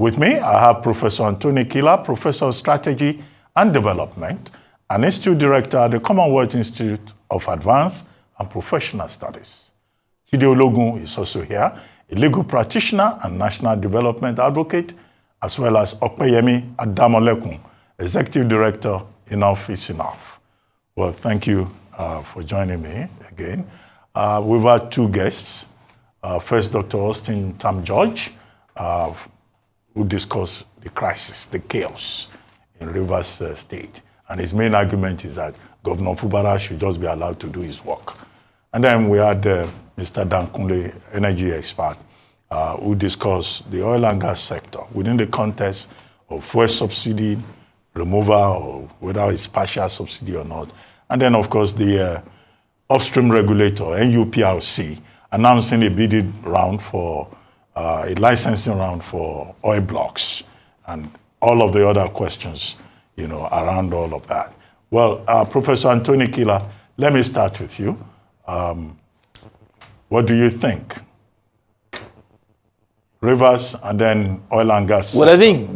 With me, I have Professor Anthony Kila, Professor of Strategy and Development, and Institute Director at the Commonwealth Institute of Advanced and Professional Studies. Adamolekun is also here, a legal practitioner and national development advocate, as well as Yemi Adamolekun, Executive Director, Inauguration. Well, thank you for joining me again. We've had two guests. First, Dr. Austin Tam George, who discussed the crisis, the chaos in Rivers State. And his main argument is that Governor Fubara should just be allowed to do his work. And then we had Mr. Dan Kunle, energy expert, who discussed the oil and gas sector within the context of fuel subsidy removal, or whether it's partial subsidy or not. And then, of course, the upstream regulator, NUPRC, announcing a bidding round for a licensing round for oil blocks and all of the other questions, you know, around all of that. Well, Professor Anthony Kila, let me start with you. What do you think? Rivers and then oil and gas Well, sector. I think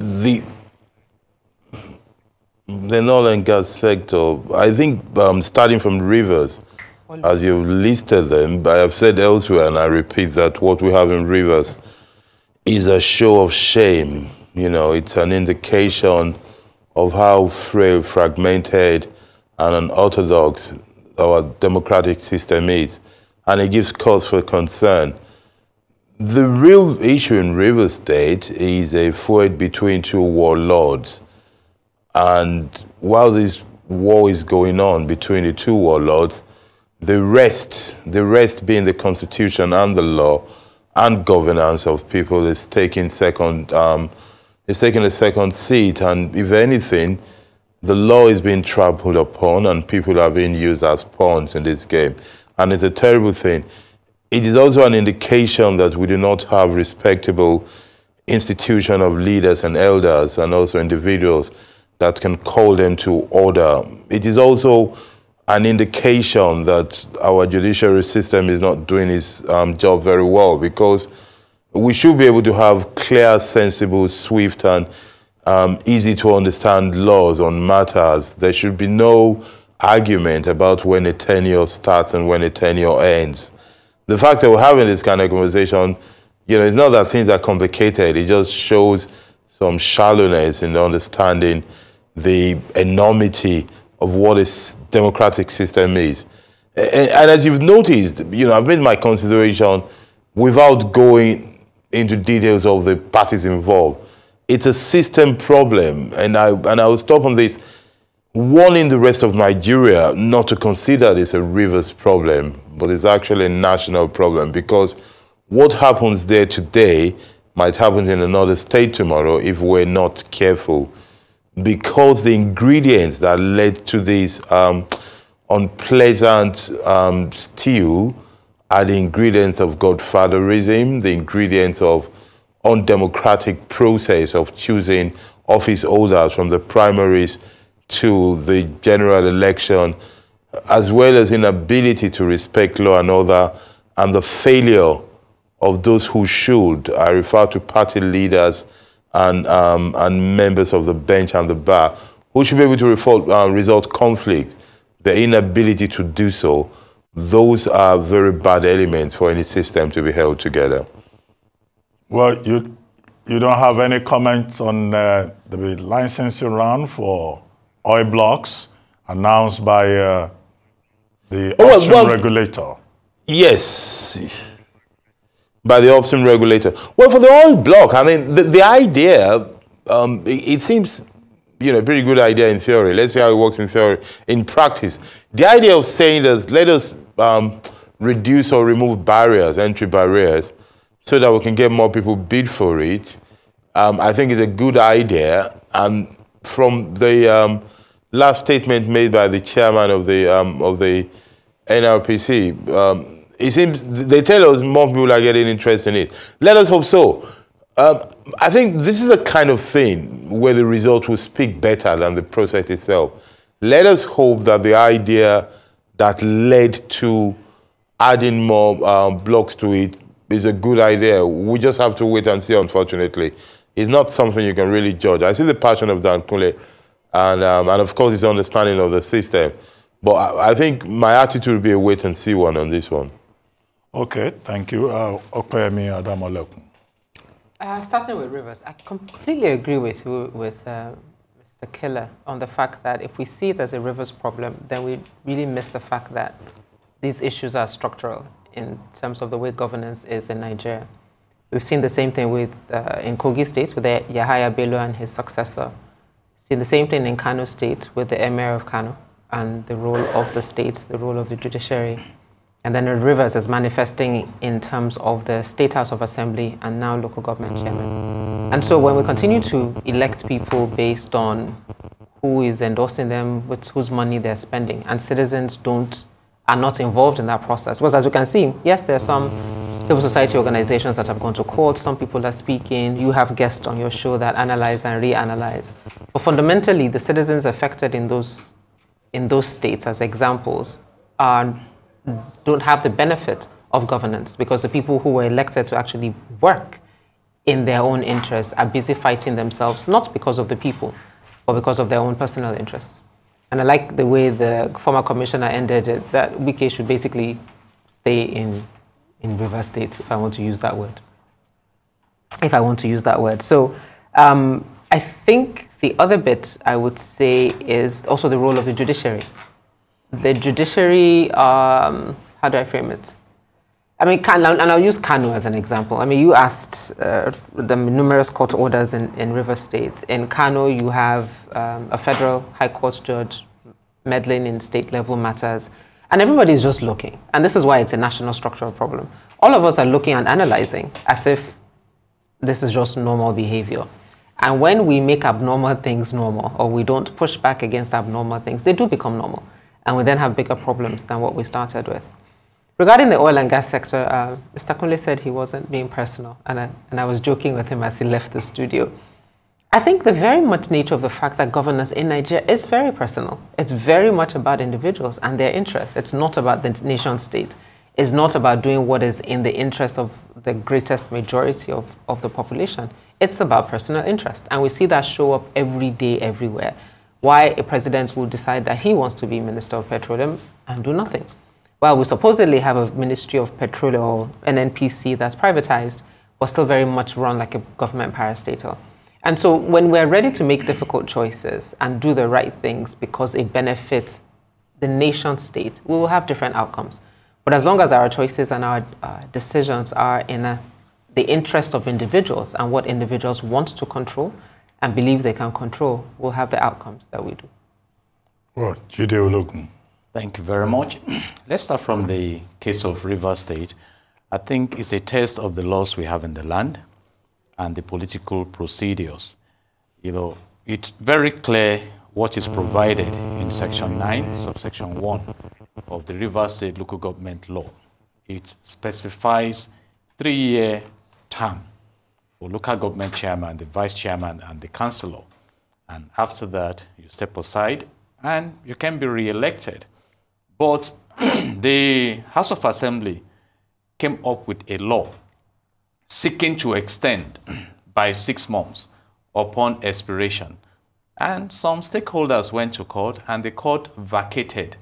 the oil and gas sector, I think starting from rivers, as you've listed them, but I have said elsewhere, and I repeat that what we have in rivers is a show of shame. You know, it's an indication of how frail, fragmented, and unorthodox our democratic system is, and it gives cause for concern. The real issue in Rivers State is a feud between two warlords, and while this war is going on between the two warlords, the rest being the constitution and the law and governance of people is taking a second seat, and if anything, the law is being trampled upon and people are being used as pawns in this game, and it's a terrible thing. It is also an indication that we do not have respectable institution of leaders and elders and also individuals that can call them to order. It is also an indication that our judiciary system is not doing its job very well, because we should be able to have clear, sensible, swift, and easy to understand laws on matters. There should be no argument about when a tenure starts and when a tenure ends. The fact that we're having this kind of conversation, you know, it's not that things are complicated. It just shows some shallowness in understanding the enormity of what this democratic system is. And as you've noticed, you know, I've made my consideration without going into details of the parties involved. It's a system problem, and I will stop on this, warning the rest of Nigeria not to consider this a Rivers problem, but it's actually a national problem, because what happens there today might happen in another state tomorrow if we're not careful, because the ingredients that led to this unpleasant stew are the ingredients of godfatherism, the ingredients of undemocratic process of choosing office holders from the primaries to the general election, as well as inability to respect law and order, and the failure of those who should. I refer to party leaders and members of the bench and the bar, who should be able to resolve conflict. The inability to do so, those are very bad elements for any system to be held together. Well, you don't have any comments on the licensing round for oil blocks announced by the upstream regulator? Yes, by the upstream regulator. Well, for the oil block, I mean, the idea, it seems, you know, a pretty good idea in theory. Let's see how it works in theory. In practice, the idea of saying that let us reduce or remove barriers, entry barriers, so that we can get more people bid for it, I think is a good idea. And from the last statement made by the chairman of the NUPRC, it seems they tell us more people are getting interested in it. Let us hope so. I think this is a kind of thing where the result will speak better than the process itself. Let us hope that the idea that led to adding more blocks to it is a good idea. We just have to wait and see, unfortunately. It's not something you can really judge. I see the passion of Dan Kunle, and of course his understanding of the system. But I think my attitude would be a wait and see one on this one. Okay, thank you. Yemi Adamolekun. Starting with Rivers, I completely agree with Mr. Kila on the fact that if we see it as a Rivers problem, then we really miss the fact that these issues are structural in terms of the way governance is in Nigeria. We've seen the same thing with in Kogi State with Yahaya Bello and his successor. Seen the same thing in Kano State with the Emir of Kano and the role of the state, the role of the judiciary. And then in Rivers is manifesting in terms of the State House of Assembly and now local government chairman. And so when we continue to elect people based on who is endorsing them, with whose money they're spending, and citizens are not involved in that process. Because as we can see, yes, there are some civil society organizations that have gone to court, some people are speaking, you have guests on your show that analyze and reanalyze. But fundamentally, the citizens affected in those states as examples don't have the benefit of governance because the people who were elected to actually work in their own interests are busy fighting themselves, not because of the people, but because of their own personal interests. And I like the way the former commissioner ended it, that Wike should basically stay in River State, if I want to use that word. So I think the other bit I would say is also the role of the judiciary. The judiciary, how do I frame it? I mean, and I'll use Kano as an example. I mean, you asked the numerous court orders in River State. In Kano, you have a federal high court judge meddling in state-level matters, and everybody's just looking. And this is why it's a national structural problem. All of us are looking and analyzing as if this is just normal behavior. And when we make abnormal things normal, or we don't push back against abnormal things, they do become normal. And we then have bigger problems than what we started with. Regarding the oil and gas sector, Mr. Kunle said he wasn't being personal, and I was joking with him as he left the studio. I think the very much nature of the fact that governance in Nigeria is very personal. It's very much about individuals and their interests. It's not about the nation state. It's not about doing what is in the interest of the greatest majority of the population. It's about personal interest. And we see that show up every day, everywhere. Why a president will decide that he wants to be Minister of Petroleum and do nothing. Well, we supposedly have a Ministry of Petroleum or NNPC that's privatized, but still very much run like a government parastatal. And so when we're ready to make difficult choices and do the right things because it benefits the nation state, we will have different outcomes. But as long as our choices and our decisions are in the interest of individuals and what individuals want to control and believe they can control, we'll have the outcomes that we do. Well, Inauguration. Thank you very much. Let's start from the case of River State. I think it's a test of the laws we have in the land and the political procedures. You know, it's very clear what is provided in Section 9, subsection 1 of the River State Local Government Law. It specifies 3-year term for local government chairman, the vice chairman, and the councillor. And after that, you step aside and you can be re-elected. But the House of Assembly came up with a law seeking to extend by 6 months upon expiration. And some stakeholders went to court, and the court vacated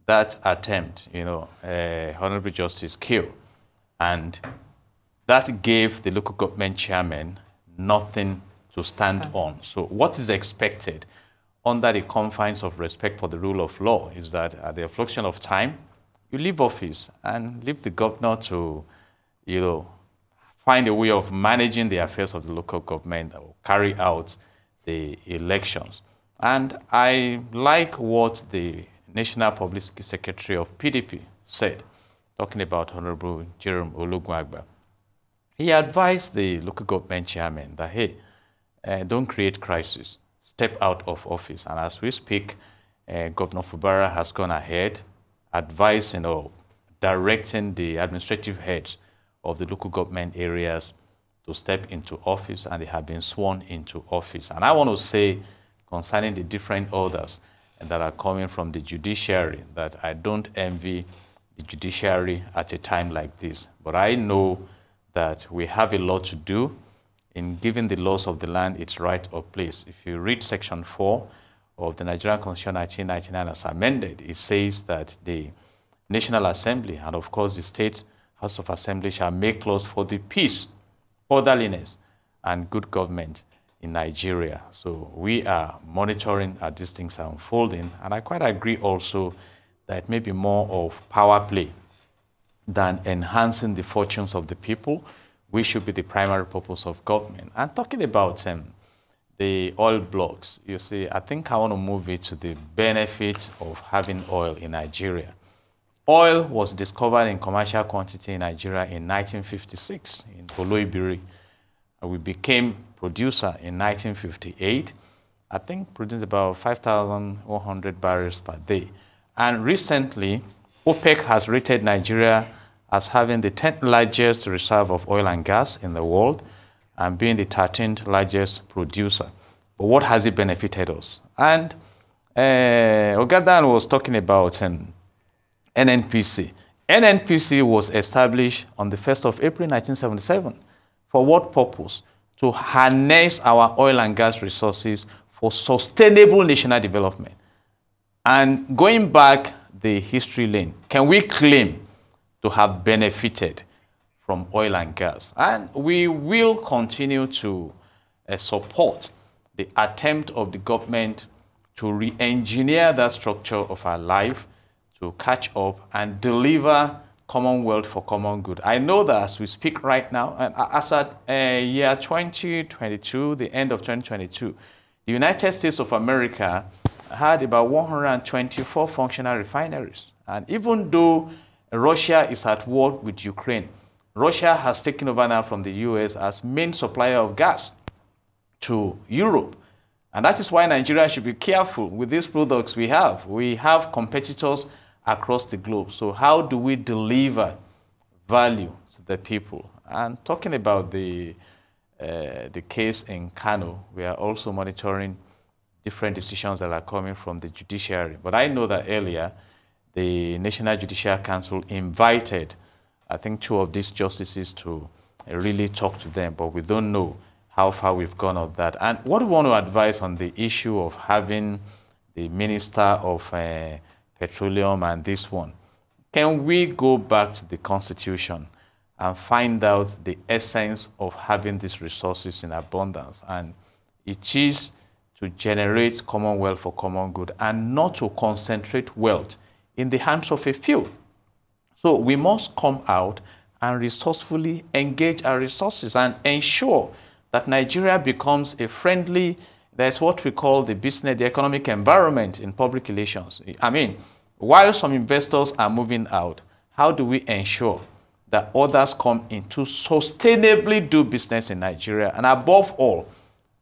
that attempt, Honorable Justice Kila. And that gave the local government chairman nothing to stand on. So what is expected under the confines of respect for the rule of law is that at the affluction of time, you leave office and leave the governor to, find a way of managing the affairs of the local government or carry out the elections. And I like what the National Publicity Secretary of PDP said, talking about Honorable Jerome Ologunagba. He advised the local government chairman that, hey, don't create crisis, step out of office. And as we speak, Governor Fubara has gone ahead, advising or directing the administrative heads of the local government areas to step into office, and they have been sworn into office. And I want to say, concerning the different orders that are coming from the judiciary, that I don't envy the judiciary at a time like this. But I know that we have a lot to do in giving the laws of the land its right of place. If you read Section 4 of the Nigerian Constitution 1999 as amended, it says that the National Assembly and, of course, the State House of Assembly shall make laws for the peace, orderliness, and good government in Nigeria. So we are monitoring as these things are unfolding, and I quite agree also that it may be more of power play than enhancing the fortunes of the people, which should be the primary purpose of government. And talking about the oil blocks, you see, I think I want to move it to the benefit of having oil in Nigeria. Oil was discovered in commercial quantity in Nigeria in 1956 in Oloibiri. We became producer in 1958. I think produced about 5,100 barrels per day. And recently, OPEC has rated Nigeria as having the 10th largest reserve of oil and gas in the world and being the 13th largest producer. But what has it benefited us? And Ogadan was talking about NNPC. NNPC was established on the 1st of April 1977. For what purpose? To harness our oil and gas resources for sustainable national development. And going back the history lane, can we claim to have benefited from oil and gas? And we will continue to support the attempt of the government to re-engineer that structure of our life to catch up and deliver Commonwealth for common good. I know that as we speak right now, and as at year 2022, the end of 2022, the United States of America had about 124 functional refineries. And even though Russia is at war with Ukraine, Russia has taken over now from the US as main supplier of gas to Europe. And that is why Nigeria should be careful with these products we have. We have competitors across the globe. So how do we deliver value to the people? And talking about the case in Kano, we are also monitoring different decisions that are coming from the judiciary. But I know that earlier, the National Judicial Council invited, I think, 2 of these justices to really talk to them, but we don't know how far we've gone on that. And what we want to advise on the issue of having the Minister of Petroleum and this one, can we go back to the Constitution and find out the essence of having these resources in abundance? And it is to generate commonwealth for common good and not to concentrate wealth in the hands of a few. So we must come out and resourcefully engage our resources and ensure that Nigeria becomes a friendly, that's what we call the business, the economic environment in public relations. I mean, while some investors are moving out, how do we ensure that others come in to sustainably do business in Nigeria? And above all,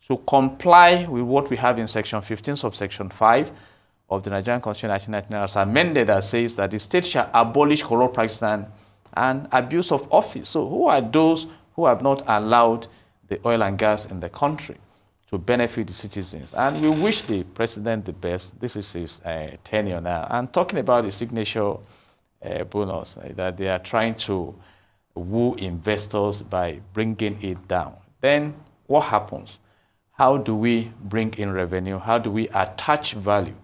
to comply with what we have in Section 15, subsection 5 of the Nigerian Constitution 1999 as amended, that says that the state shall abolish corrupt practices and abuse of office. So who are those who have not allowed the oil and gas in the country to benefit the citizens? And we wish the president the best. This is his tenure now. And talking about the signature bonus, that they are trying to woo investors by bringing it down. Then what happens? How do we bring in revenue? How do we attach value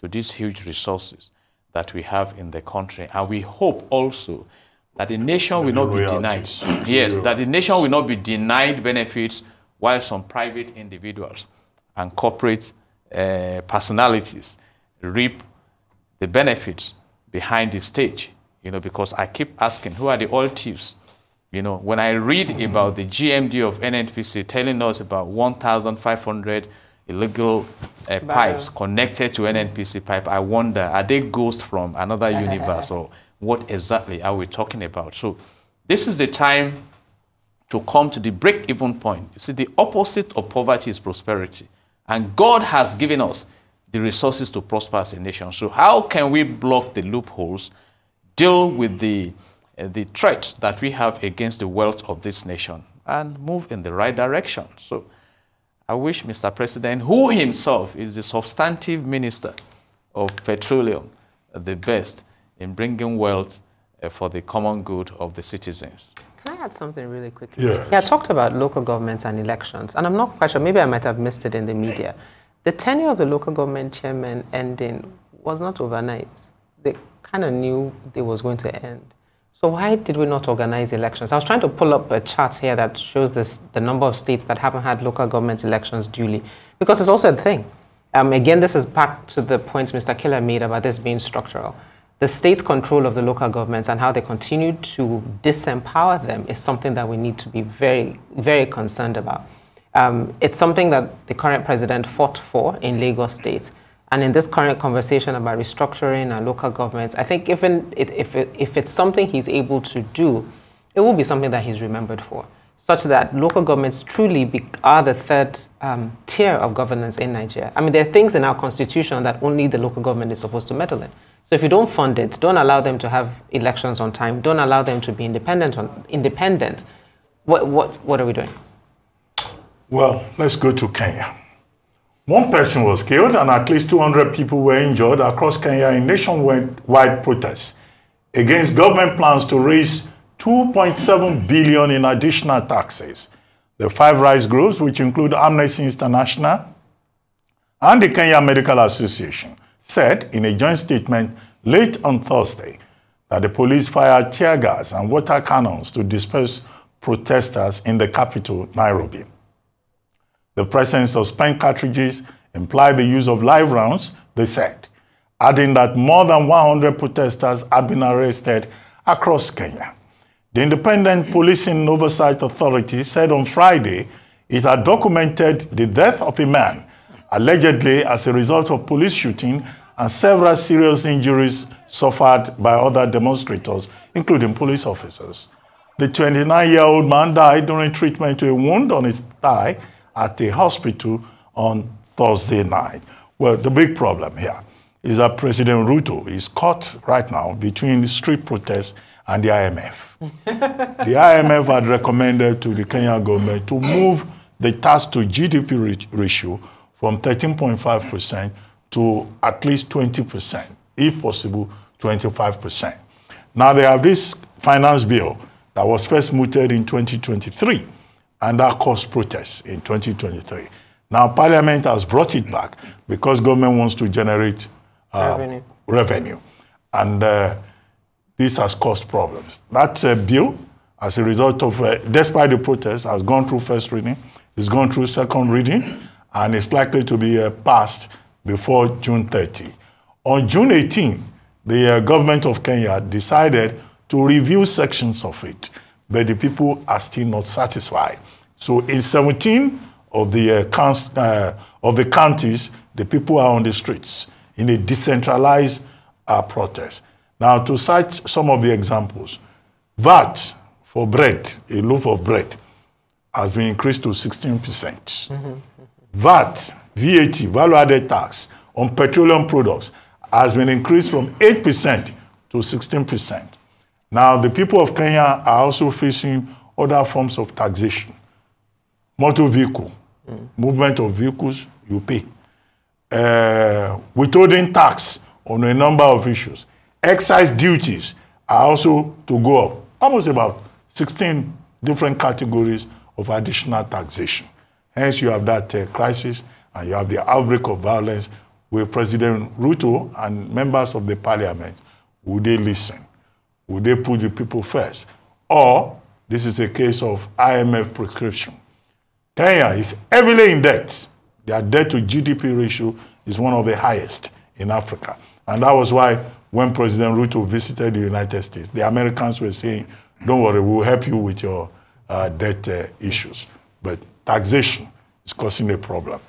to these huge resources that we have in the country? And we hope also that the nation will not be denied. Yes, that the nation will not be denied benefits while some private individuals and corporate personalities reap the benefits behind the stage. You know, because I keep asking, who are the oil thieves? You know, when I read about the GMD of NNPC telling us about 1,500 illegal pipes connected to NNPC pipe, I wonder, are they ghosts from another universe, or what exactly are we talking about? So this is the time to come to the break-even point. You see, the opposite of poverty is prosperity. And God has given us the resources to prosper as a nation. So how can we block the loopholes, deal with the threat that we have against the wealth of this nation, and move in the right direction? So I wish Mr. President, who himself is the substantive minister of petroleum, the best in bringing wealth for the common good of the citizens. Can I add something really quickly? Yes. Yeah, I talked about local governments and elections, and I'm not quite sure, maybe I might have missed it in the media. The tenure of the local government chairman ending was not overnight. They kind of knew it was going to end. So why did we not organize elections? I was trying to pull up a chart here that shows the number of states that haven't had local government elections duly, because it's also a thing. Again, this is back to the points Mr. Kila made about this being structural. The state's control of the local governments and how they continue to disempower them is something that we need to be very, very concerned about. It's something that the current president fought for in Lagos State. And in this current conversation about restructuring our local governments, I think even if it's something he's able to do, it will be something that he's remembered for, such that local governments truly are the third tier of governance in Nigeria. I mean, there are things in our constitution that only the local government is supposed to meddle in. So if you don't fund it, don't allow them to have elections on time, don't allow them to be independent, what are we doing? Well, let's go to Kenya. One person was killed and at least 200 people were injured across Kenya in nationwide protests against government plans to raise 2.7 billion in additional taxes. The 5 rights groups, which include Amnesty International and the Kenya Medical Association, said in a joint statement late on Thursday that the police fired tear gas and water cannons to disperse protesters in the capital, Nairobi. The presence of spent cartridges implied the use of live rounds, they said, adding that more than 100 protesters have been arrested across Kenya. The Independent Policing Oversight Authority said on Friday it had documented the death of a man, allegedly as a result of police shooting, and several serious injuries suffered by other demonstrators, including police officers. The 29-year-old man died during treatment to a wound on his thigh at a hospital on Thursday night. Well, the big problem here is that President Ruto is caught right now between street protests and the IMF. The IMF had recommended to the Kenyan government to move the tax to GDP ratio from 13.5% to at least 20%, if possible, 25%. Now they have this finance bill that was first mooted in 2023, and that caused protests in 2023. Now Parliament has brought it back because government wants to generate revenue. And this has caused problems. That bill, as a result of, despite the protests, has gone through first reading, it's gone through second reading, and it's likely to be passed before June 30. On June 18, the government of Kenya decided to review sections of it, but the people are still not satisfied. So in 17 of the counties, the people are on the streets in a decentralized protest. Now, to cite some of the examples, VAT for bread, a loaf of bread, has been increased to 16%. VAT, value-added tax, on petroleum products has been increased from 8% to 16%. Now, the people of Kenya are also facing other forms of taxation. Motor vehicle, movement of vehicles, you pay. Withholding tax on a number of issues. Excise duties are also to go up. Almost about 16 different categories of additional taxation. Hence, you have that crisis, and you have the outbreak of violence with President Ruto and members of the parliament. Would they listen? Would they put the people first? Or this is a case of IMF prescription. Kenya is heavily in debt. Their debt to GDP ratio is one of the highest in Africa. And that was why when President Ruto visited the United States, the Americans were saying, don't worry, we'll help you with your debt issues. But taxation is causing a problem.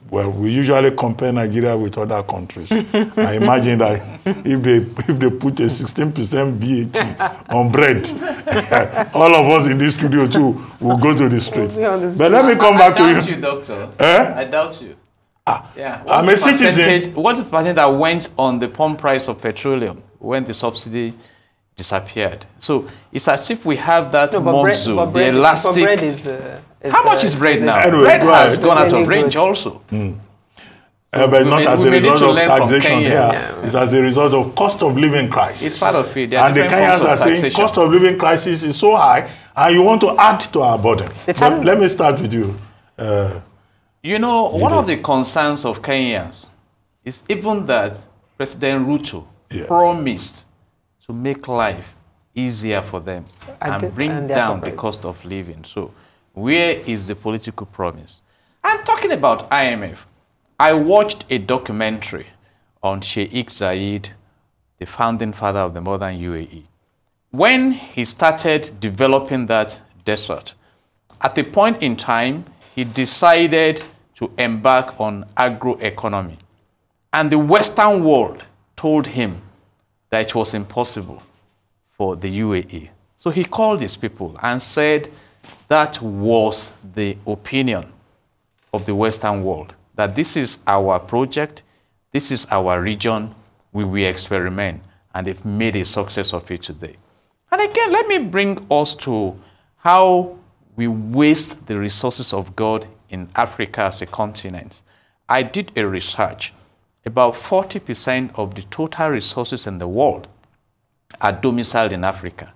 Well, we usually compare Nigeria with other countries. I imagine that if they put a 16% VAT on bread, all of us in this studio too will go to the streets. But let me come back to you. I doubt you, doctor. I doubt you. Yeah. I'm a citizen. What is the percentage that went on the pump price of petroleum when the subsidy disappeared? So it's as if we have that monzu, the elastic. Bread is, how much is bread now? Anyway, bread has gone out of range also. But not as a result of taxation here. Yeah. It's as a result of cost of living crisis. It's part of it. And the Kenyans are saying cost of living crisis is so high, And you want to add to our burden. Let me start with you. You know, one of the concerns of Kenyans is even that President Ruto promised to make life easier for them and bring down the cost of living. So where is the political promise? I'm talking about IMF. I watched a documentary on Sheikh Zayed, the founding father of the modern UAE. When he started developing that desert, at a point in time, he decided to embark on agroeconomy. And the Western world told him that it was impossible for the UAE. So he called his people and said that was the opinion of the Western world, that this is our project, this is our region, we will experiment, and they've made a success of it today. And again, let me bring us to how we waste the resources of God in Africa as a continent. I did a research. About 40% of the total resources in the world are domiciled in Africa.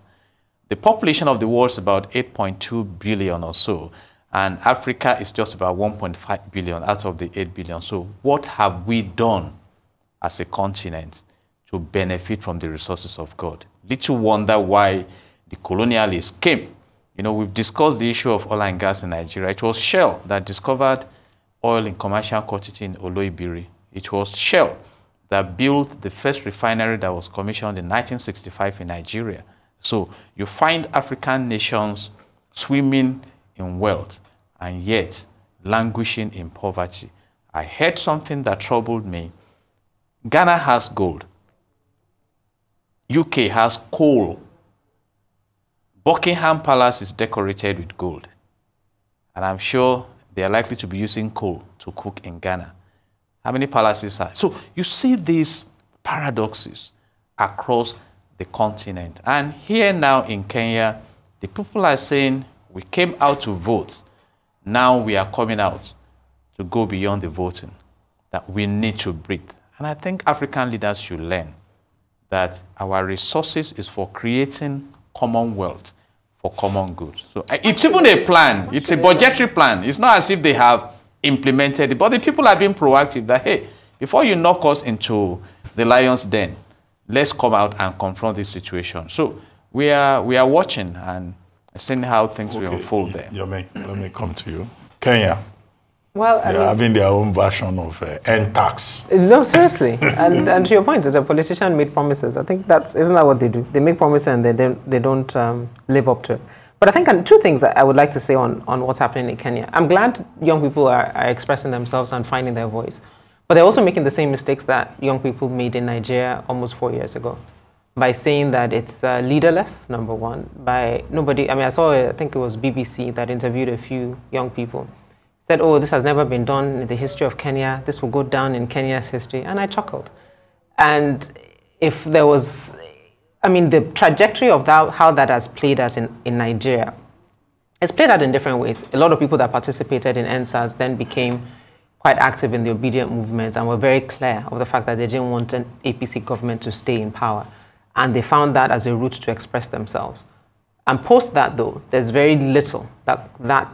The population of the world is about 8.2 billion or so, and Africa is just about 1.5 billion out of the 8 billion. So what have we done as a continent to benefit from the resources of God? Little wonder why the colonialists came. You know, we've discussed the issue of oil and gas in Nigeria. It was Shell that discovered oil in commercial quantity in Oloibiri. It was Shell that built the first refinery that was commissioned in 1965 in Nigeria. So you find African nations swimming in wealth and yet languishing in poverty. I heard something that troubled me. Ghana has gold. UK has coal. Buckingham Palace is decorated with gold. And I'm sure they are likely to be using coal to cook in Ghana. How many palaces are? So you see these paradoxes across the continent. And here now in Kenya, the people are saying, we came out to vote. Now we are coming out to go beyond the voting, that we need to breathe. And I think African leaders should learn that our resources is for creating common wealth for common good. So it's even a plan. It's a budgetary plan. It's not as if they have implemented it, but the people are being proactive that, hey, before you knock us into the lion's den, let's come out and confront this situation. So we are watching and seeing how things will unfold there. Yemi, let me come to you. Kenya. Well, they are having their own version of end tax. No, seriously. and to your point, as a politician made promises. I think isn't that what they do? They make promises and they don't live up to it. But I think two things that I would like to say on what's happening in Kenya. I'm glad young people are expressing themselves and finding their voice. But they're also making the same mistakes that young people made in Nigeria almost 4 years ago, by saying that it's leaderless, number one. I think it was BBC that interviewed a few young people, said, oh, this has never been done in the history of Kenya. This will go down in Kenya's history. And I chuckled. And if there was, the trajectory of how that has played out in Nigeria, it's played out in different ways. A lot of people that participated in NSAS then became quite active in the obedient movement and were very clear of the fact that they didn't want an APC government to stay in power. And they found that as a route to express themselves. And post that, though, there's very little that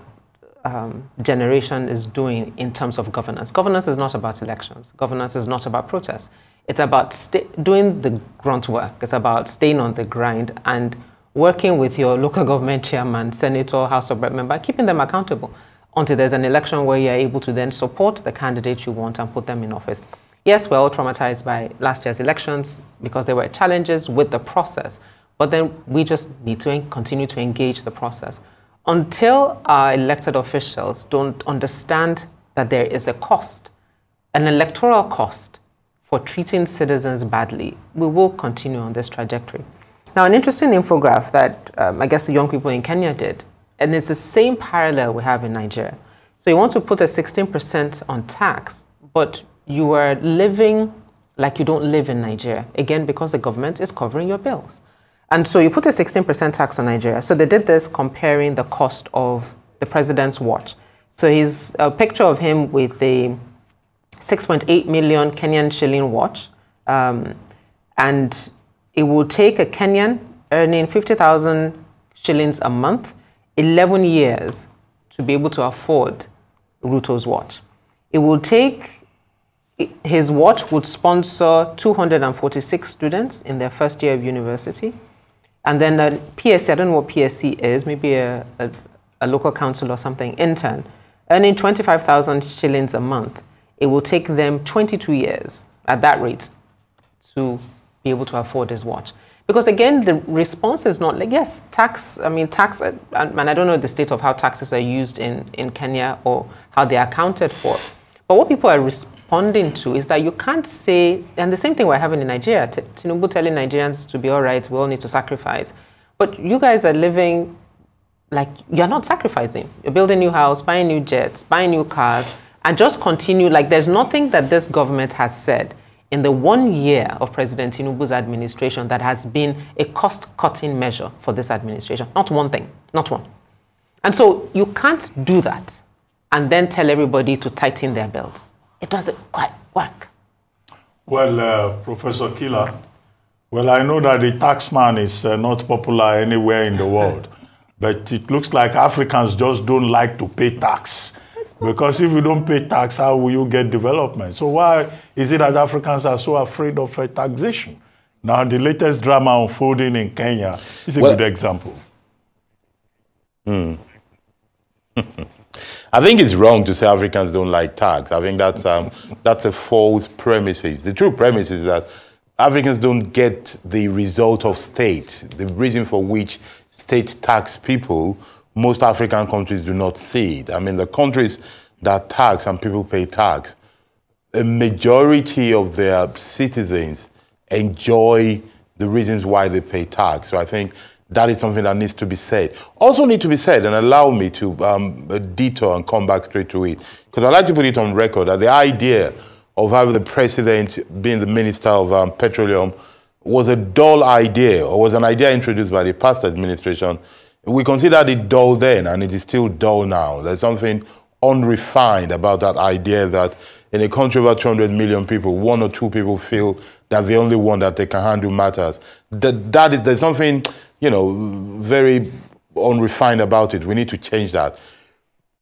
generation is doing in terms of governance. Governance is not about elections. Governance is not about protests. It's about doing the grunt work. It's about staying on the grind and working with your local government chairman, senator, House of Rep member, keeping them accountable until there's an election where you're able to then support the candidate you want and put them in office. Yes, we're all traumatized by last year's elections because there were challenges with the process, but then we just need to continue to engage the process. Until our elected officials don't understand that there is a cost, an electoral cost for treating citizens badly, we will continue on this trajectory. Now, an interesting infographic that I guess the young people in Kenya did, and it's the same parallel we have in Nigeria. So you want to put a 16% on tax, but you are living like you don't live in Nigeria, again, because the government is covering your bills. And so you put a 16% tax on Nigeria. So they did this comparing the cost of the president's watch. So he's a picture of him with a 6.8 million Kenyan shilling watch. And it will take a Kenyan earning 50,000 shillings a month 11 years to be able to afford Ruto's watch. It will take, his watch would sponsor 246 students in their first year of university. And then a PSC, I don't know what PSC is, maybe a local council or something, intern, earning 25,000 shillings a month. It will take them 22 years at that rate to be able to afford his watch. Because again, the response is not like, yes, tax, and I don't know the state of how taxes are used in Kenya or how they are accounted for. But what people are responding to is that you can't say, and the same thing we're having in Nigeria, Tinubu telling Nigerians to be all right, we all need to sacrifice. But you guys are living like you're not sacrificing. You're building a new house, buying new jets, buying new cars, and just continue. Like there's nothing that this government has said in the 1 year of President Tinubu's administration that has been a cost-cutting measure for this administration. Not one thing, not one. And so you can't do that and then tell everybody to tighten their belts. It doesn't quite work. Well, Professor Kila, well, I know that the taxman is not popular anywhere in the world, but it looks like Africans just don't like to pay tax. Because if you don't pay tax, how will you get development? So why is it that Africans are so afraid of taxation? Now, the latest drama unfolding in Kenya is a good example. I think it's wrong to say Africans don't like tax. I think that's a false premise. The true premise is that Africans don't get the result of state, the reason for which state tax people. Most African countries do not see it. I mean, the countries that tax and people pay tax, a majority of their citizens enjoy the reasons why they pay tax. So I think that is something that needs to be said. Also need to be said, and allow me to detour and come back straight to it, because I'd like to put it on record that the idea of having the president being the minister of petroleum was a dull idea, or was an idea introduced by the past administration. We considered it dull then, and it is still dull now. There's something unrefined about that idea that in a country of about 200 million people, 1 or 2 people feel that the only one that they can handle matters. There's something, very unrefined about it. We need to change that.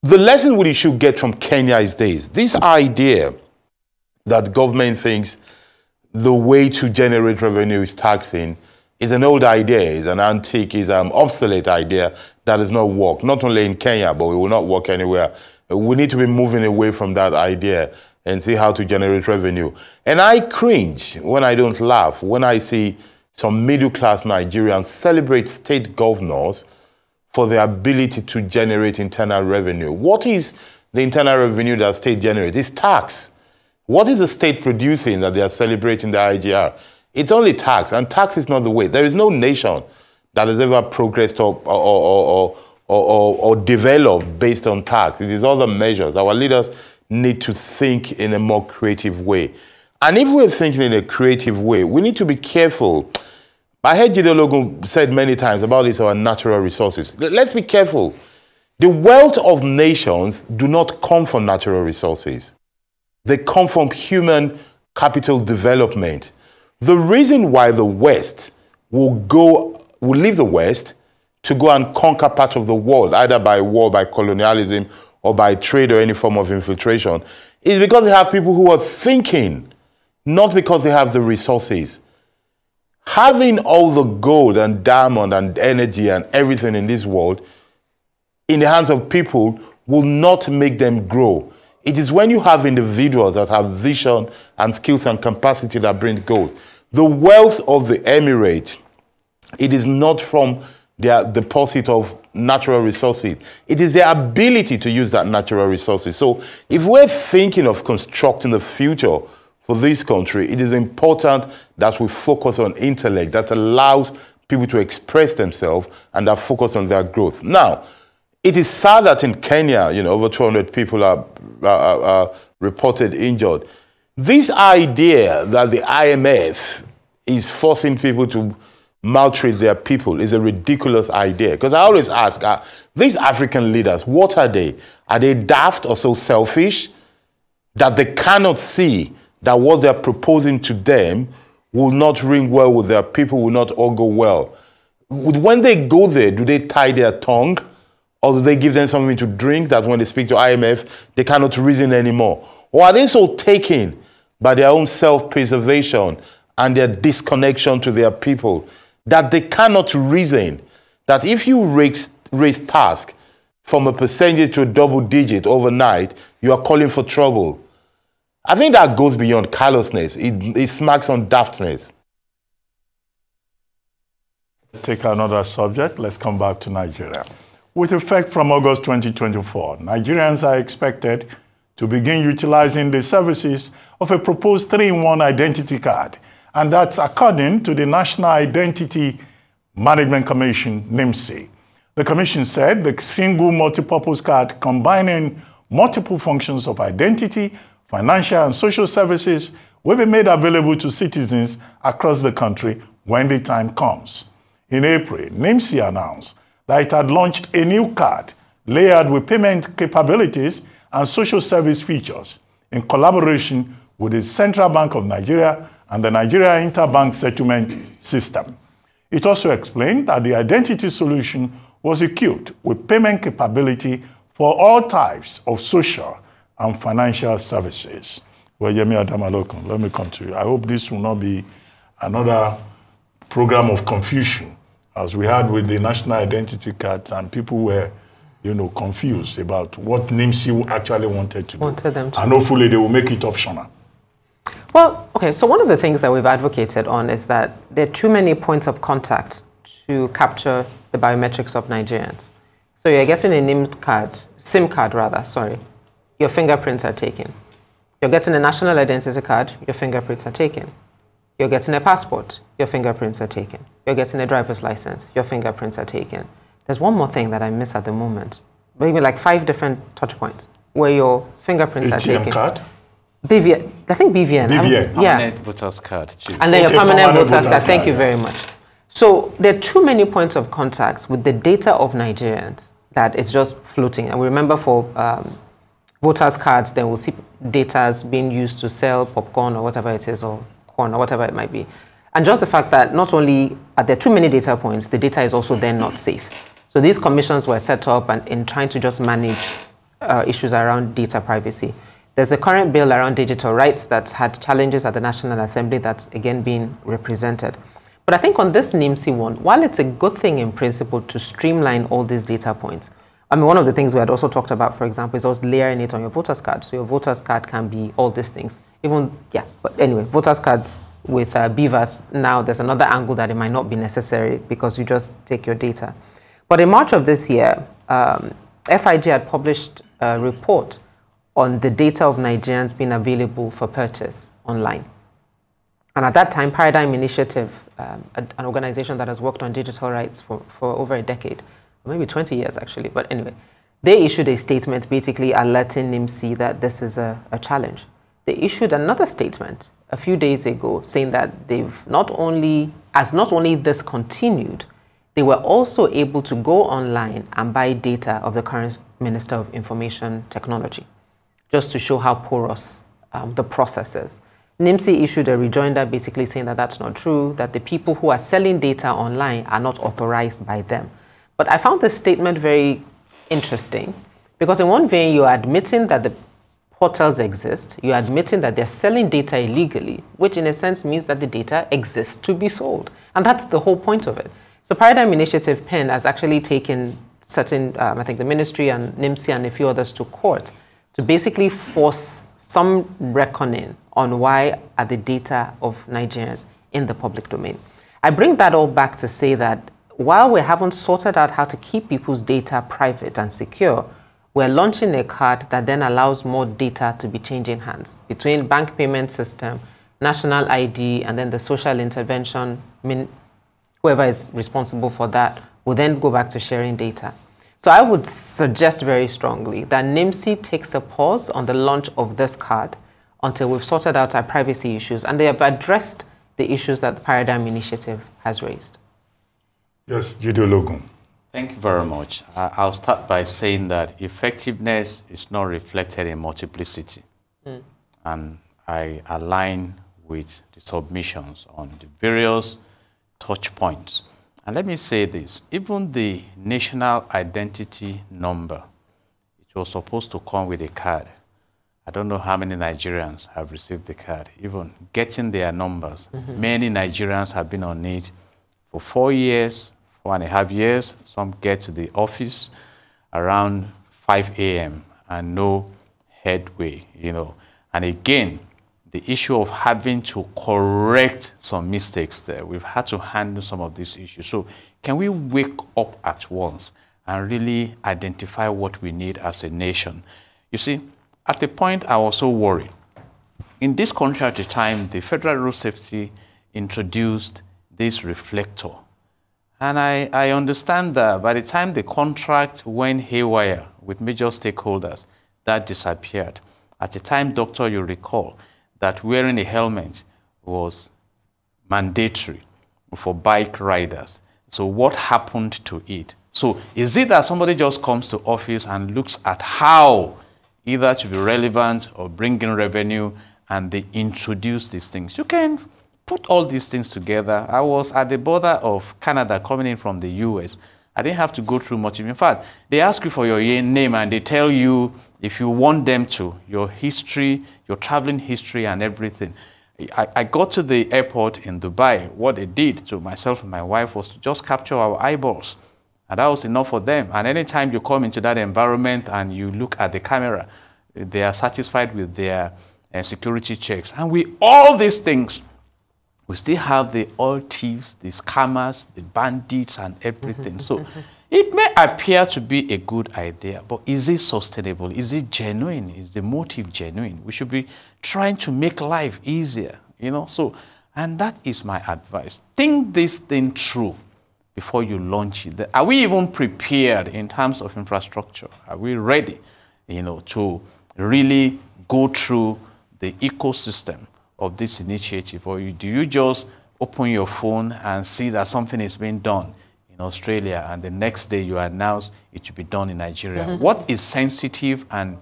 The lesson we should get from Kenya is this idea that government thinks the way to generate revenue is taxing is an old idea, is an antique, is an obsolete idea that does not work, not only in Kenya, but it will not work anywhere. We need to be moving away from that idea and see how to generate revenue. And I cringe when I don't laugh, when I see some middle-class Nigerians celebrate state governors for their ability to generate internal revenue. What is the internal revenue that state generates? It's tax. What is the state producing that they are celebrating the IGR? It's only tax, and tax is not the way. There is no nation that has ever progressed or developed based on tax. It is other measures. Our leaders need to think in a more creative way. And if we're thinking in a creative way, we need to be careful. I heard Adamolekun said many times about this, our natural resources. Let's be careful. The wealth of nations do not come from natural resources. They come from human capital development. The reason why the West will leave the West to go and conquer part of the world, either by war, by colonialism, or by trade or any form of infiltration, is because they have people who are thinking, not because they have the resources. Having all the gold and diamond and energy and everything in this world in the hands of people will not make them grow. It is when you have individuals that have vision and skills and capacity that bring growth. The wealth of the emirate, it is not from their deposit of natural resources. It is their ability to use that natural resources. So if we're thinking of constructing the future for this country, it is important that we focus on intellect that allows people to express themselves and that focus on their growth. Now, it is sad that in Kenya, over 200 people are reported injured. This idea that the IMF is forcing people to maltreat their people is a ridiculous idea. Because I always ask, these African leaders, what are they? Are they daft or so selfish that they cannot see that what they're proposing to them will not ring well with their people, will not all go well? When they go there, do they tie their tongue? Or do they give them something to drink that when they speak to IMF, they cannot reason anymore? Or are they so taken by their own self-preservation and their disconnection to their people that they cannot reason that if you raise task from a percentage to a double digit overnight, you are calling for trouble? I think that goes beyond callousness. It smacks on daftness. Take another subject. Let's come back to Nigeria. With effect from August 2024, Nigerians are expected to begin utilizing the services of a proposed 3-in-1 identity card, and that's according to the National Identity Management Commission, NIMC. The commission said the single multipurpose card combining multiple functions of identity, financial and social services will be made available to citizens across the country when the time comes. In April, NIMC announced that it had launched a new card layered with payment capabilities and social service features in collaboration with the Central Bank of Nigeria and the Nigeria Interbank Settlement System. It also explained that the identity solution was equipped with payment capability for all types of social and financial services. Well, Yemi Adamolekun, let me come to you. I hope this will not be another program of confusion, as we had with the national identity cards, and people were, confused about what NIMC actually wanted to do. And hopefully they will make it optional. Well, okay, so one of the things that we've advocated on is that there are too many points of contact to capture the biometrics of Nigerians. So you're getting a SIM card, your fingerprints are taken. You're getting a national identity card, your fingerprints are taken. You're getting a passport, your fingerprints are taken. You're getting a driver's license, your fingerprints are taken. There's one more thing that I miss at the moment. Maybe like 5 different touch points where your fingerprints are taken. ATM card? BVN, I think BVN. Permanent Yeah. voter's card too. And then your permanent voter's card. Thank you very much. So there are too many points of contact with the data of Nigerians that is just floating. And we remember for voters' cards, then we'll see data being used to sell popcorn or whatever it is, or corn or whatever it might be. And just the fact that not only are there too many data points, the data is also then not safe. So these commissions were set up and in trying to just manage issues around data privacy. There's a current bill around digital rights that's had challenges at the National Assembly that's again being represented. But I think on this NIMC one, while it's a good thing in principle to streamline all these data points, I mean, one of the things we had also talked about, for example, is also layering it on your voter's card. So your voter's card can be all these things. But anyway, voter's cards with BVAS, now there's another angle that it might not be necessary because you just take your data. But in March of this year, FIG had published a report on the data of Nigerians being available for purchase online. And at that time, Paradigm Initiative, an organization that has worked on digital rights for over a decade, or maybe 20 years actually, but anyway, they issued a statement basically alerting NIMC that this is a challenge. They issued another statement a few days ago saying that they've not only this continued, they were also able to go online and buy data of the current Minister of Information Technology, just to show how porous the process is. NIMC issued a rejoinder basically saying that that's not true, that the people who are selling data online are not authorized by them. But I found this statement very interesting because in one vein, you're admitting that the portals exist, you're admitting that they're selling data illegally, which in a sense means that the data exists to be sold. And that's the whole point of it. So Paradigm Initiative PEN has actually taken certain, I think the ministry and NIMC and a few others to court to basically force some reckoning on why are the data of Nigerians in the public domain. I bring that all back to say that while we haven't sorted out how to keep people's data private and secure, we're launching a card that then allows more data to be changing hands between bank payment system, national ID, and then the social intervention. Whoever is responsible for that will then go back to sharing data. So I would suggest very strongly that NIMC takes a pause on the launch of this card until we've sorted out our privacy issues and they have addressed the issues that the Paradigm Initiative has raised. Yes, Adamolekun. Thank you very much. I'll start by saying that effectiveness is not reflected in multiplicity. And I align with the submissions on the various touch points. And let me say this, even the national identity number, it was supposed to come with a card. I don't know how many Nigerians have received the card, even getting their numbers. Many Nigerians have been on it for 4 years, 4.5 years. Some get to the office around 5 a.m. and no headway, you know. And again, the issue of having to correct some mistakes there. We've had to handle some of these issues. So can we wake up at once and really identify what we need as a nation? You see, at the point I was so worried. In this country at the time, the Federal Road Safety introduced this reflector. And I understand that by the time the contract went haywire with major stakeholders, that disappeared. At the time, Doctor, you recall that wearing a helmet was mandatory for bike riders. So what happened to it? So is it that somebody just comes to office and looks at how either to be relevant or bring in revenue and they introduce these things? You can put all these things together. I was at the border of Canada coming in from the US. I didn't have to go through much. In fact, they ask you for your name and they tell you if you want them to, your history, your traveling history and everything. I got to the airport in Dubai. What they did to myself and my wife was to just capture our eyeballs. And that was enough for them. And anytime you come into that environment and you look at the camera, they are satisfied with their security checks. And with all these things, we still have the oil thieves, the scammers, the bandits and everything. So it may appear to be a good idea, but is it sustainable? Is it genuine? Is the motive genuine? We should be trying to make life easier, you know? So, and that is my advice. Think this thing through before you launch it. Are we even prepared in terms of infrastructure? Are we ready, you know, to really go through the ecosystem of this initiative? Or do you just open your phone and see that something is being done in Australia and the next day you announce it should be done in Nigeria? What is sensitive and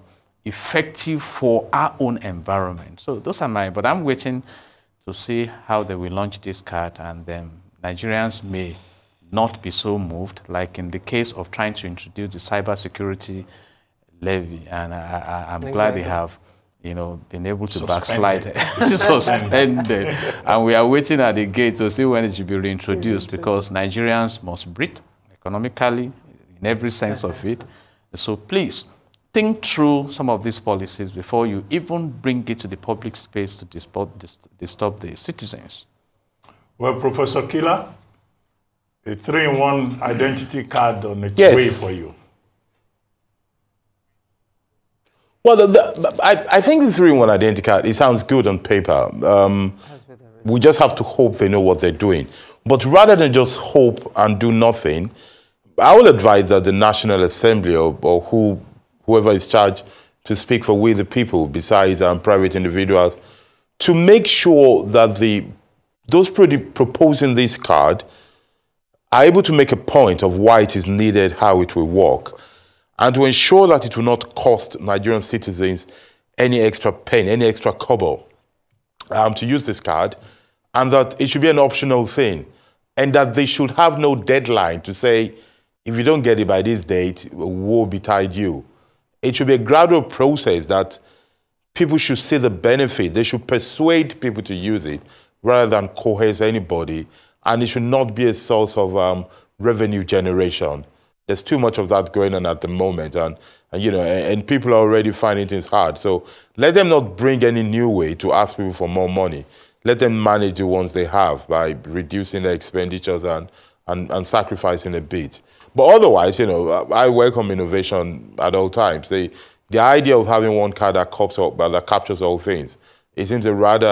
effective for our own environment? So those are mine, but I'm waiting to see how they will launch this card, and then Nigerians may not be so moved, like in the case of trying to introduce the cybersecurity levy, and I'm glad they have, you know, been able to backslide, suspended. And we are waiting at the gate to see when it should be reintroduced, because Nigerians must breathe economically, in every sense of it. So please, think through some of these policies before you even bring it to the public space to disturb the citizens. Well, Professor Kila, a 3-in-1 identity card on its way for you. Well, I think the 3-in-1 identity card, it sounds good on paper. We just have to hope they know what they're doing. But rather than just hope and do nothing, I will advise that the National Assembly or whoever is charged to speak for we the people, besides private individuals, to make sure that those proposing this card are able to make a point of why it is needed, how it will work, and to ensure that it will not cost Nigerian citizens any extra pen, any extra kobo to use this card, and that it should be an optional thing, and that they should have no deadline to say, if you don't get it by this date, woe betide you. It should be a gradual process that people should see the benefit. They should persuade people to use it rather than coerce anybody, and it should not be a source of revenue generation. There's too much of that going on at the moment, and you know, and people are already finding things hard. So let them not bring any new way to ask people for more money. Let them manage the ones they have by reducing their expenditures and sacrificing a bit. But otherwise, you know, I welcome innovation at all times. The idea of having one card that captures all things, it seems a rather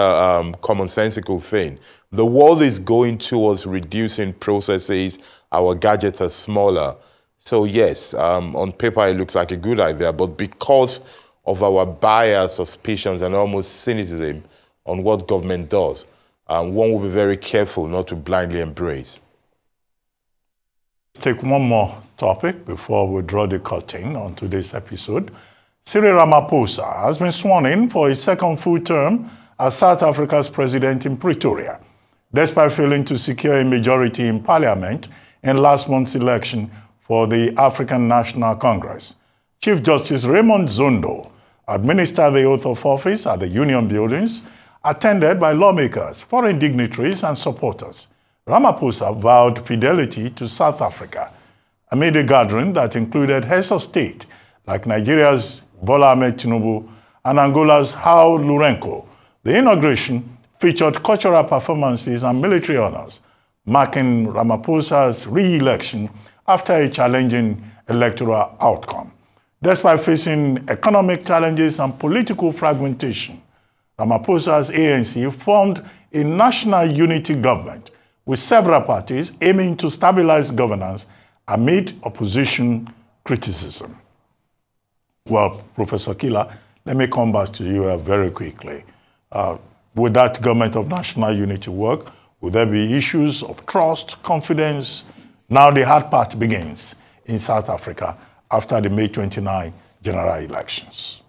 commonsensical thing. The world is going towards reducing processes. Our gadgets are smaller. So yes, on paper it looks like a good idea, but because of our bias, suspicions, and almost cynicism on what government does, one will be very careful not to blindly embrace. Take one more topic before we draw the curtain on today's episode. Cyril Ramaphosa has been sworn in for his second full term as South Africa's president in Pretoria. Despite failing to secure a majority in parliament in last month's election for the African National Congress. Chief Justice Raymond Zondo administered the oath of office at the Union Buildings, attended by lawmakers, foreign dignitaries, and supporters. Ramaphosa vowed fidelity to South Africa amid a gathering that included heads of state like Nigeria's Bola Ahmed Tinubu and Angola's João Lourenço. The inauguration featured cultural performances and military honors, marking Ramaphosa's re-election after a challenging electoral outcome. Despite facing economic challenges and political fragmentation, Ramaphosa's ANC formed a national unity government with several parties aiming to stabilize governance amid opposition criticism. Well, Professor Kila, let me come back to you very quickly. Would that government of national unity work? Would there be issues of trust, confidence? Now the hard part begins in South Africa after the May 29 general elections.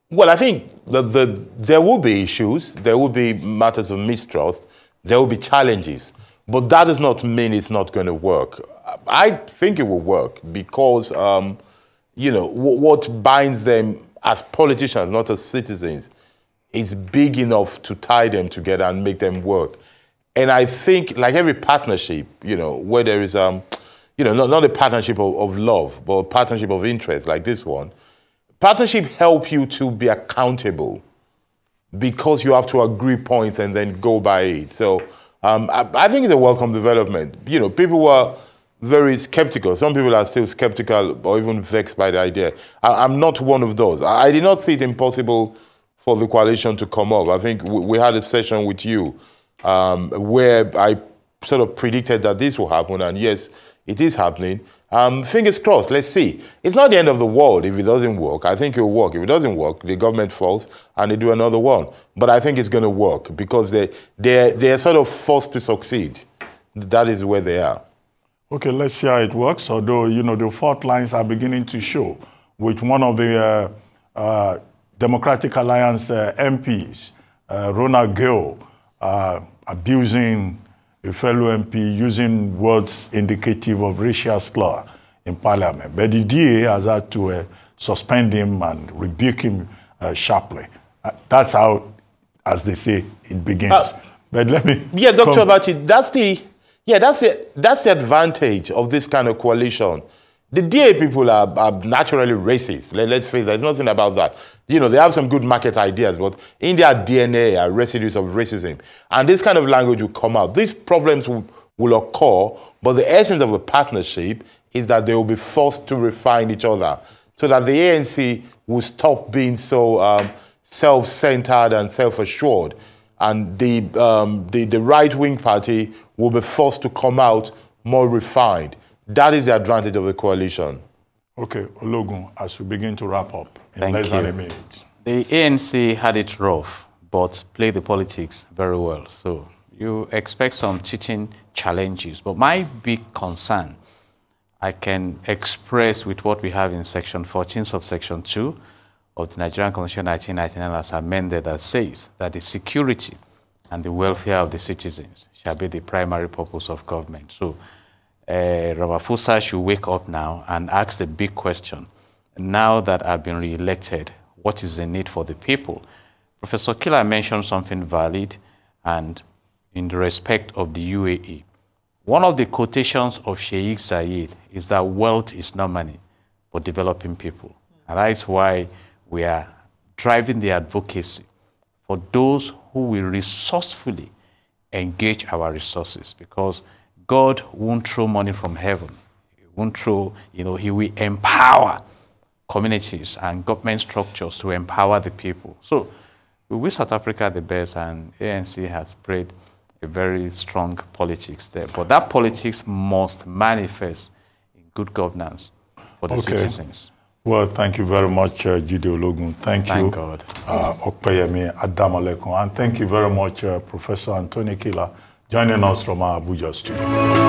Well, I think that there will be issues, there will be matters of mistrust, there will be challenges, but that does not mean it's not going to work. I think it will work because, you know, what binds them as politicians, not as citizens, is big enough to tie them together and make them work. And I think, like every partnership, you know, where there is, you know, not a partnership of love, but a partnership of interest like this one, partnership help you to be accountable because you have to agree points and then go by it. So I think it's a welcome development. You know, people were very skeptical. Some people are still skeptical or even vexed by the idea. I'm not one of those. I did not see it impossible for the coalition to come up. I think we had a session with you where I sort of predicted that this will happen, and yes, it is happening. Fingers crossed, let's see. It's not the end of the world if it doesn't work. I think it will work. If it doesn't work, the government falls and they do another one. But I think it's going to work because they're sort of forced to succeed. That is where they are. Okay, let's see how it works. Although, you know, the fault lines are beginning to show with one of the Democratic Alliance MPs, Ronald Gill, abusing a fellow MP, using words indicative of racial slur in Parliament. But the DA has had to suspend him and rebuke him sharply. That's how, as they say, it begins. But let me... Yeah, Dr. Abachi, that's the advantage of this kind of coalition. The DA people are naturally racist. Let's face it, there's nothing about that. You know, they have some good market ideas, but in their DNA are residues of racism. And this kind of language will come out. These problems will occur, but the essence of a partnership is that they will be forced to refine each other so that the ANC will stop being so self-centered and self-assured. And the right-wing party will be forced to come out more refined. That is the advantage of the coalition. Okay, Ologun, as we begin to wrap up in less than a minute. The ANC had it rough, but played the politics very well. So you expect some teaching challenges. But my big concern, I can express with what we have in Section 14, subsection 2 of the Nigerian Constitution 1999 as amended, that says that the security and the welfare of the citizens shall be the primary purpose of government. So Ramaphosa should wake up now and ask the big question. Now that I've been re-elected, what is the need for the people? Professor Kila mentioned something valid and in the respect of the UAE. One of the quotations of Sheikh Zayed is that wealth is not money, but developing people. And that is why we are driving the advocacy for those who will resourcefully engage our resources, because God won't throw money from heaven. He won't throw, you know, he will empower communities and government structures to empower the people. So we wish South Africa the best, and ANC has played a very strong politics there. But that politics must manifest in good governance for the citizens. Well, thank you very much, Jide Ologun. Thank you, God. Yemi, Adamolekun. And thank you very much, Professor Anthony Kila, joining us from our Abuja studio.